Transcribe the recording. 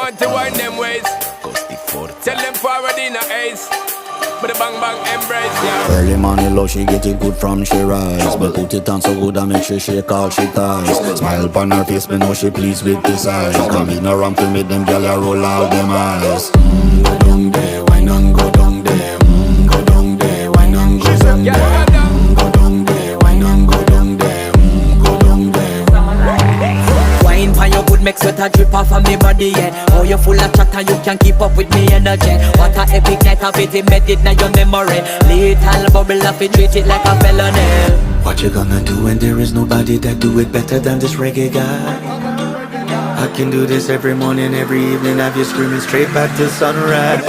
want to wind them ways. Tell them forward in a ace. But the bang bang embrace, yeah. Early morning love, she get it good from she rise. But put it on so good I make she shake all she ties. Smile upon her face, but know she pleased with this eyes. Come in around to make them gyal a roll out them eyes. Go down there, wine and go down there. Go down there, wine and go down there. Go down there, wine and go down there. Go down there. Wine for your good make sweat a drip off of me body, yeah. Oh, you full of chatter, you can keep up with me energy. What a epic night of it, embedded in your memory. Little bubble of it, treat it like a felony. What you gonna do when there is nobody that do it better than this reggae guy? I can do this every morning, every evening, have you screaming straight back to sunrise.